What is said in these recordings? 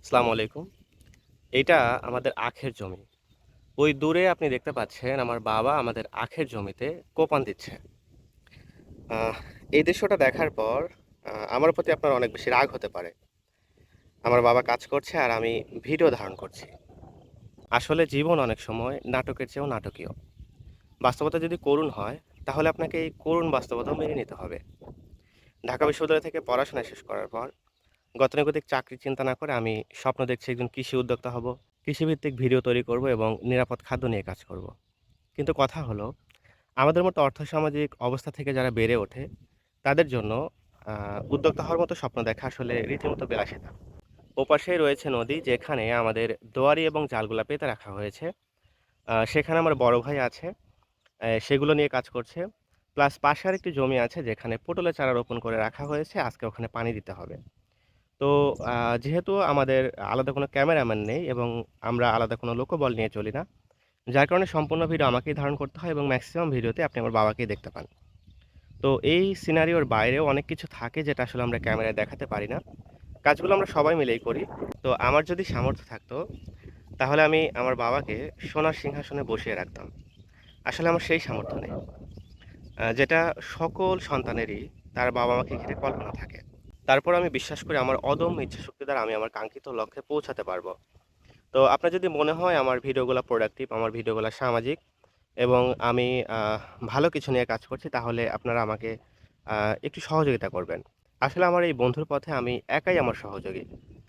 আসসালামু আলাইকুম। এইটা আমাদের আখের জমি। ওই দূরে আপনি দেখতে পাচ্ছেন আমার বাবা আমাদের আখের জমিতে কোপান দিচ্ছে। আহ এই দৃশ্যটা দেখার পর আমার প্রতি আপনার অনেক বেশি রাগ হতে পারে। আমার বাবা কাজ করছে আর আমি ভিডিও ধারণ করছি। আসলে জীবন অনেক সময় নাটকের চেয়েও নাটকীয়। বাস্তবতা যদি করুণ হয়, তাহলে আপনাকে এই করুণ বাস্তবতাও মেনে নিতে হবে। ঢাকা বিশ্ববিদ্যালয় থেকে পড়াশোনা শেষ করার পর গতানুগতিক চাকরির চিন্তা না করে আমি স্বপ্ন দেখছি একজন কৃষি উদ্যোক্তা হব। কৃষিভিত্তিক ভিডিও তৈরি করব এবং নিরাপদ খাদ্য নিয়ে কাজ করব। কিন্তু কথা হলো, আমাদের মতো অর্থসামাজিক অবস্থা থেকে যারা বেড়ে ওঠে, তাদের জন্য উদ্যোক্তা হওয়ার মতো স্বপ্ন দেখা আসলে রীতিমতো বিলাসিতা। ওপাশেই রয়েছে নদী, যেখানে আমাদের দোয়ারি এবং জালগুলা পেতে রাখা হয়েছে। সেখানে আমার বড় ভাই আছে, সেগুলো নিয়ে কাজ করছে। প্লাস পাশে আরেকটি জমি আছে যেখানে পটলের চারা রোপণ করে রাখা হয়েছে, আজকে ওখানে পানি দিতে হবে। তো যেহেতু আমাদের আলাদা কোনো ক্যামেরাম্যান নেই এবং আমরা আলাদা কোনো লোকবল নিয়ে চলি না, যার কারণে সম্পূর্ণ ভিডিও আমাকেই ধারণ করতে হয় এবং ম্যাক্সিমাম ভিডিওতে আপনি আমার বাবাকেই দেখতে পান। তো এই সিনারিওর বাইরেও অনেক কিছু থাকে যেটা আসলে আমরা ক্যামেরায় দেখাতে পারি না। কাজগুলো আমরা সবাই মিলেই করি। তো আমার যদি সামর্থ্য থাকতো, তাহলে আমি আমার বাবাকে সোনার সিংহাসনে বসিয়ে রাখতাম। আসলে আমার সেই সামর্থ্য নেই। যেটা সকল সন্তানেরই তার বাবা-মাকে ঘিরে কল্পনা থাকে। তারপর আমি বিশ্বাস করি আমার অদম্য ইচ্ছাশক্তি দ্বারা আমি আমার কাঙ্ক্ষিত লক্ষ্যে পৌঁছাতে পারবো। তো আপনার যদি মনে হয় আমার ভিডিওগুলা প্রোডাক্টিভ, আমার ভিডিওগুলা সামাজিক এবং আমি ভালো কিছু নিয়ে কাজ করছি, তাহলে আপনারা আমাকে আ একটু সহযোগিতা করবেন। আসলে আমার এই বন্ধুর পথে আমি একাই আমার সহযোগী।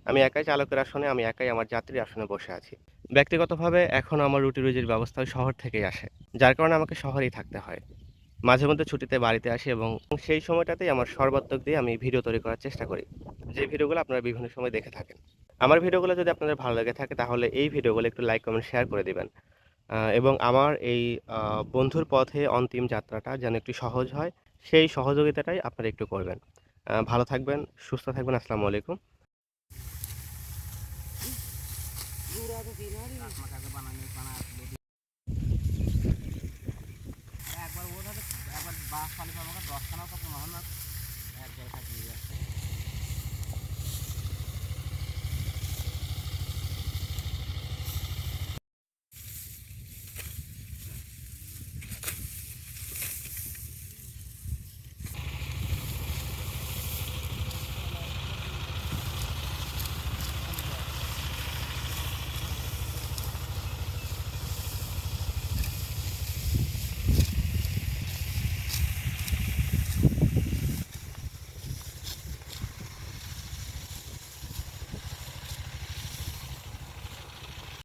আমি একাই চালকের আসনে, আমি একাই আমার যাত্রীর আসনে বসে আছি। ব্যক্তিগতভাবে এখন আমার রুটি-রুজির ব্যবস্থা ওই শহর থেকেই আসে। যার কারণে আমাকে শহরেই থাকতে হয়। মাঝে মধ্যে ছুটিতে বাড়িতে আসি এবং সেই সময়টাতেই আমার সর্বাত্মক দিয়ে আমি ভিডিও তৈরি করার চেষ্টা করি। যে ভিডিওগুলো আপনারা বিভিন্ন সময় দেখে থাকেন। আমার ভিডিওগুলো যদি আপনাদের ভালো লেগে থাকে, তাহলে এই ভিডিওগুলো একটু লাইক, কমেন্ট, শেয়ার করে দিবেন। এবং আমার এই বন্ধুর পথে অন্তিম যাত্রাটা যেন একটু সহজ হয়, সেই সহযোগিতাটাই আপনারা একটু করবেন। ভালো থাকবেন, সুস্থ থাকবেন। আসসালামু আলাইকুম। একবার ও একবার বাস পানি পাবো 10 খানা তো 15 না এক জায়গায় নিয়ে যাচ্ছে